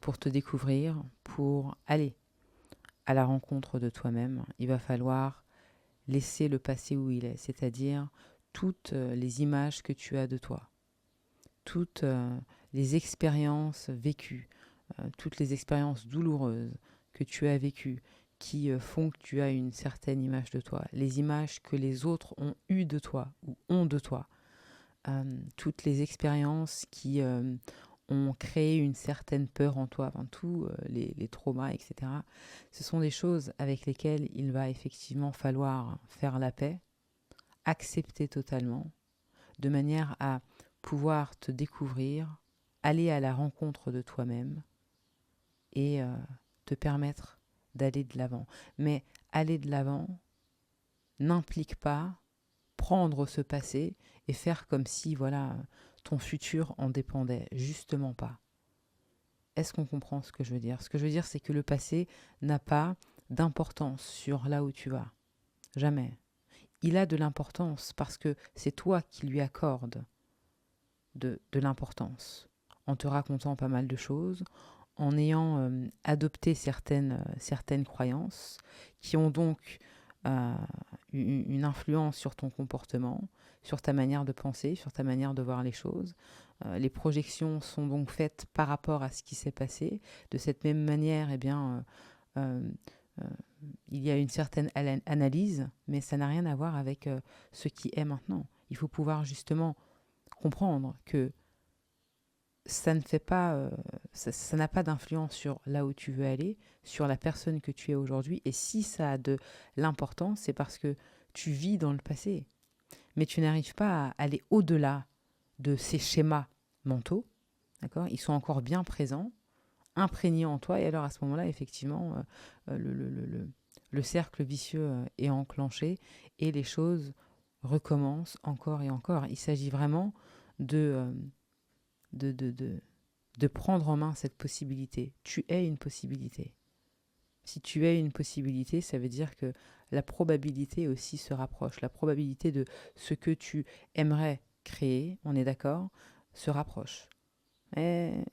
pour te découvrir, pour aller à la rencontre de toi-même, il va falloir laisser le passé où il est, c'est-à-dire toutes les images que tu as de toi, toutes les expériences vécues, toutes les expériences douloureuses que tu as vécues, qui font que tu as une certaine image de toi, les images que les autres ont eues de toi ou ont de toi, toutes les expériences qui ont créé une certaine peur en toi, enfin, tous les traumas, etc. Ce sont des choses avec lesquelles il va effectivement falloir faire la paix, accepter totalement, de manière à pouvoir te découvrir, aller à la rencontre de toi-même et te permettre d'aller de l'avant. Mais aller de l'avant n'implique pas prendre ce passé et faire comme si voilà ton futur en dépendait. Justement pas. Est-ce qu'on comprend ce que je veux dire? Ce que je veux dire, c'est que le passé n'a pas d'importance sur là où tu vas. Jamais. Il a de l'importance parce que c'est toi qui lui accordes de l'importance en te racontant pas mal de choses, en ayant adopté certaines croyances qui ont donc euh, une influence sur ton comportement, sur ta manière de penser, sur ta manière de voir les choses. Les projections sont donc faites par rapport à ce qui s'est passé. De cette même manière, eh bien, euh, euh, il y a une certaine analyse, mais ça n'a rien à voir avec ce qui est maintenant. Il faut pouvoir justement comprendre que ça ne fait pas, ça n'a pas d'influence sur là où tu veux aller, sur la personne que tu es aujourd'hui. Et si ça a de l'importance, c'est parce que tu vis dans le passé. Mais tu n'arrives pas à aller au-delà de ces schémas mentaux, d'accord? Ils sont encore bien présents, imprégnés en toi. Et alors à ce moment-là, effectivement, le cercle vicieux est enclenché et les choses recommencent encore et encore. Il s'agit vraiment de, de, de, de, de prendre en main cette possibilité. Tu es une possibilité. Si tu es une possibilité, ça veut dire que la probabilité aussi se rapproche. La probabilité de ce que tu aimerais créer, on est d'accord, se rapproche. Mais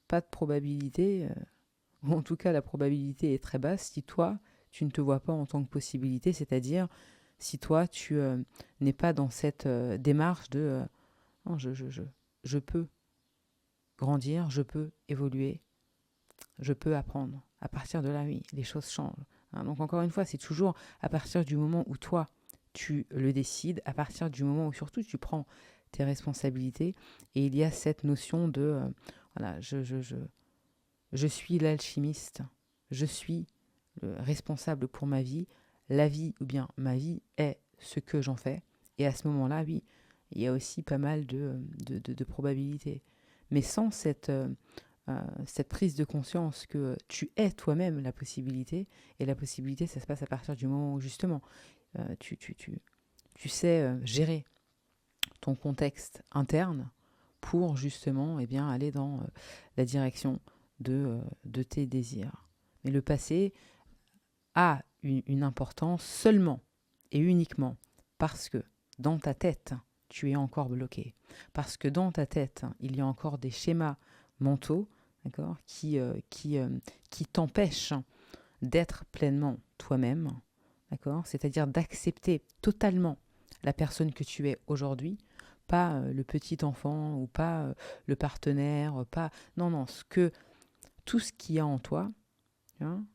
pas de probabilité, ou en tout cas la probabilité est très basse si toi, tu ne te vois pas en tant que possibilité, c'est-à-dire si toi, tu n'es pas dans cette démarche de non, je peux grandir, je peux évoluer, je peux apprendre. À partir de là, oui, les choses changent. Hein, donc encore une fois, c'est toujours à partir du moment où toi, tu le décides, à partir du moment où surtout tu prends tes responsabilités, et il y a cette notion de, voilà, je suis l'alchimiste, je suis le responsable pour ma vie, la vie ou bien ma vie est ce que j'en fais, et à ce moment-là, oui, il y a aussi pas mal de probabilités. Mais sans cette prise de conscience que tu es toi-même la possibilité, et la possibilité, ça se passe à partir du moment où justement tu sais gérer ton contexte interne pour justement eh bien, aller dans la direction de tes désirs. Mais le passé a une importance seulement et uniquement parce que dans ta tête, tu es encore bloqué. Parce que dans ta tête, il y a encore des schémas mentaux, d'accord, qui t'empêchent d'être pleinement toi-même, d'accord, c'est-à-dire d'accepter totalement la personne que tu es aujourd'hui, pas le petit enfant ou pas le partenaire, pas non non, tout ce qu'il y a en toi, hein,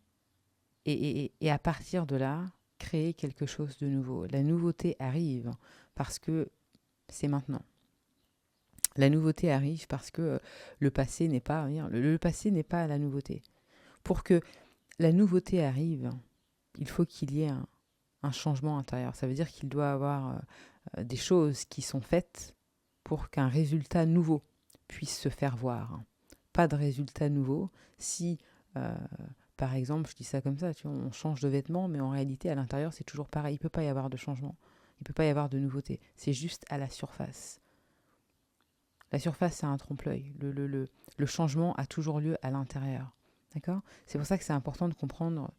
et à partir de là, créer quelque chose de nouveau. La nouveauté arrive parce que c'est maintenant. La nouveauté arrive parce que le passé n'est pas le passé n'est pas la nouveauté. Pour que la nouveauté arrive, il faut qu'il y ait un changement intérieur. Ça veut dire qu'il doit y avoir des choses qui sont faites pour qu'un résultat nouveau puisse se faire voir. Pas de résultat nouveau si, euh, par exemple, je dis ça comme ça, tu vois, on change de vêtements, mais en réalité, à l'intérieur, c'est toujours pareil. Il ne peut pas y avoir de changement. Il ne peut pas y avoir de nouveauté. C'est juste à la surface. La surface, c'est un trompe-l'œil. Le changement a toujours lieu à l'intérieur. D'accord? C'est pour ça que c'est important de comprendre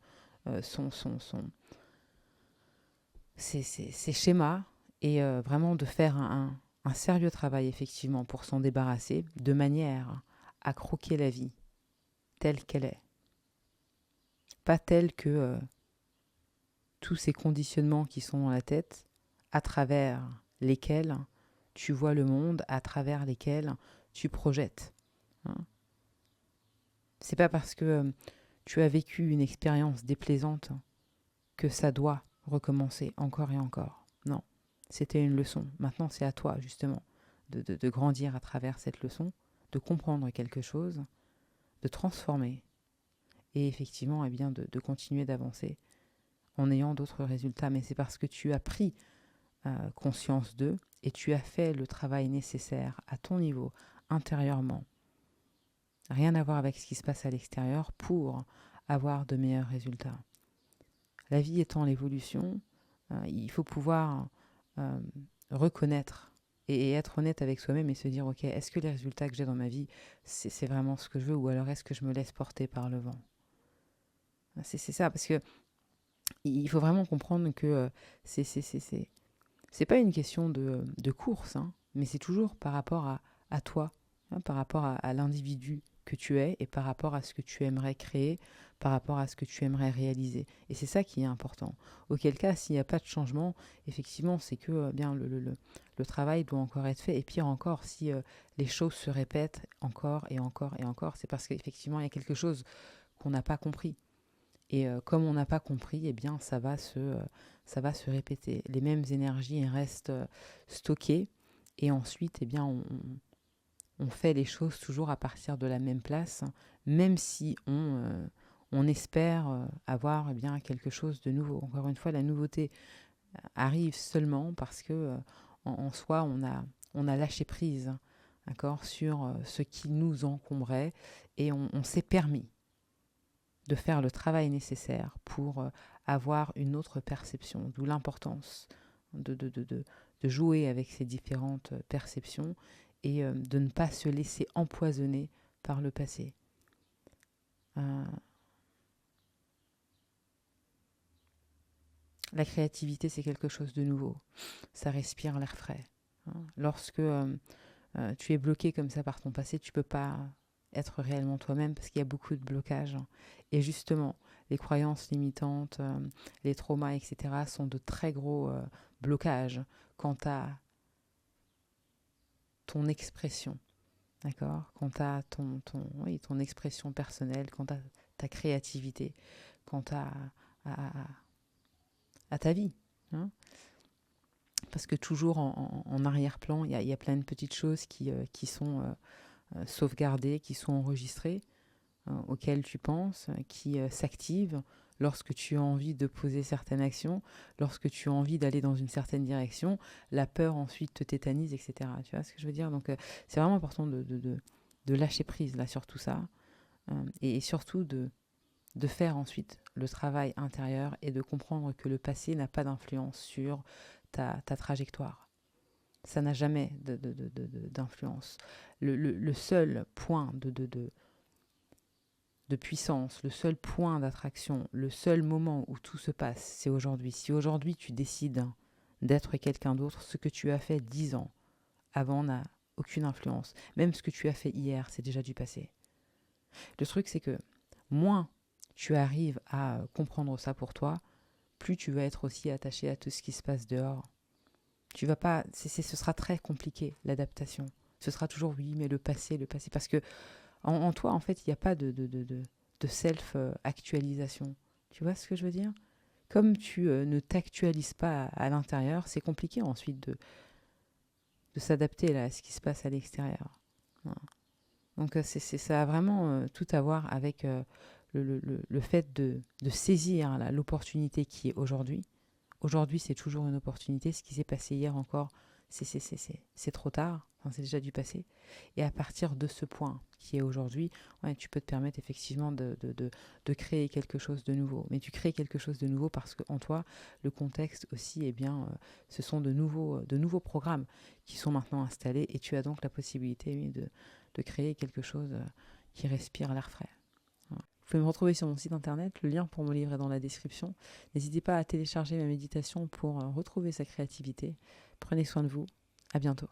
ces schémas et vraiment de faire un sérieux travail, effectivement, pour s'en débarrasser de manière à croquer la vie telle qu'elle est. Pas telle que tous ces conditionnements qui sont dans la tête, à travers lesquels tu vois le monde, à travers lesquels tu projettes. Hein. C'est pas parce que tu as vécu une expérience déplaisante que ça doit recommencer encore et encore. Non, c'était une leçon. Maintenant, c'est à toi, justement, de grandir à travers cette leçon, de comprendre quelque chose, de transformer et effectivement, eh bien, de continuer d'avancer en ayant d'autres résultats. Mais c'est parce que tu as pris conscience d'eux et tu as fait le travail nécessaire à ton niveau, intérieurement. Rien à voir avec ce qui se passe à l'extérieur pour avoir de meilleurs résultats. La vie étant l'évolution, il faut pouvoir reconnaître et être honnête avec soi-même et se dire, ok, est-ce que les résultats que j'ai dans ma vie, c'est vraiment ce que je veux, ou alors est-ce que je me laisse porter par le vent? C'est ça, parce que il faut vraiment comprendre que c'est pas une question de course, hein, mais c'est toujours par rapport à toi, hein, par rapport à l'individu que tu es et par rapport à ce que tu aimerais créer, par rapport à ce que tu aimerais réaliser. Et c'est ça qui est important. Auquel cas, s'il n'y a pas de changement, effectivement, c'est que bien le travail doit encore être fait. Et pire encore, si les choses se répètent encore et encore et encore, c'est parce qu'effectivement, il y a quelque chose qu'on n'a pas compris. Et comme on n'a pas compris, eh bien, ça va se répéter. Les mêmes énergies restent stockées. Et ensuite, eh bien, on fait les choses toujours à partir de la même place, même si on espère avoir eh bien, quelque chose de nouveau. Encore une fois, la nouveauté arrive seulement parce que en soi, on a lâché prise, d'accord, sur ce qui nous encombrait et on s'est permis de faire le travail nécessaire pour avoir une autre perception, d'où l'importance de jouer avec ces différentes perceptions et de ne pas se laisser empoisonner par le passé. La créativité, c'est quelque chose de nouveau. Ça respire l'air frais. Hein. Lorsque tu es bloqué comme ça par ton passé, tu ne peux pas être réellement toi-même parce qu'il y a beaucoup de blocages. Et justement, les croyances limitantes, les traumas, etc. sont de très gros blocages quant à ton expression. D'accord? Quant à ton expression personnelle, quant à ta créativité, quant à ta vie. Hein? Parce que toujours en arrière-plan, il y a plein de petites choses qui sont sauvegardées, qui sont enregistrées, auxquelles tu penses, qui s'activent lorsque tu as envie de poser certaines actions, lorsque tu as envie d'aller dans une certaine direction, la peur ensuite te tétanise, etc. Tu vois ce que je veux dire? Donc c'est vraiment important de lâcher prise là sur tout ça et surtout de faire ensuite le travail intérieur et de comprendre que le passé n'a pas d'influence sur ta trajectoire. Ça n'a jamais d'influence. Le seul point de puissance, le seul point d'attraction, le seul moment où tout se passe, c'est aujourd'hui. Si aujourd'hui tu décides d'être quelqu'un d'autre, ce que tu as fait 10 ans avant n'a aucune influence. Même ce que tu as fait hier, c'est déjà du passé. Le truc, c'est que moins tu arrives à comprendre ça pour toi, plus tu vas être aussi attaché à tout ce qui se passe dehors. Tu vas pas, ce sera très compliqué l'adaptation. Ce sera toujours oui, mais le passé, parce que en toi, en fait, il n'y a pas de self-actualisation. Tu vois ce que je veux dire? Comme tu ne t'actualises pas à l'intérieur, c'est compliqué ensuite de s'adapter là, à ce qui se passe à l'extérieur. Voilà. Donc ça a vraiment tout à voir avec le fait de saisir là, l'opportunité qui est aujourd'hui. Aujourd'hui, c'est toujours une opportunité. Ce qui s'est passé hier encore, c'est trop tard. Enfin, c'est déjà du passé. Et à partir de ce point qui est aujourd'hui, ouais, tu peux te permettre effectivement de créer quelque chose de nouveau. Mais tu crées quelque chose de nouveau parce qu'en toi, le contexte aussi, eh bien, ce sont de nouveaux programmes qui sont maintenant installés et tu as donc la possibilité oui, de créer quelque chose qui respire l'air frais. Voilà. Vous pouvez me retrouver sur mon site internet, le lien pour mon livre est dans la description. N'hésitez pas à télécharger ma méditation pour retrouver sa créativité. Prenez soin de vous, à bientôt.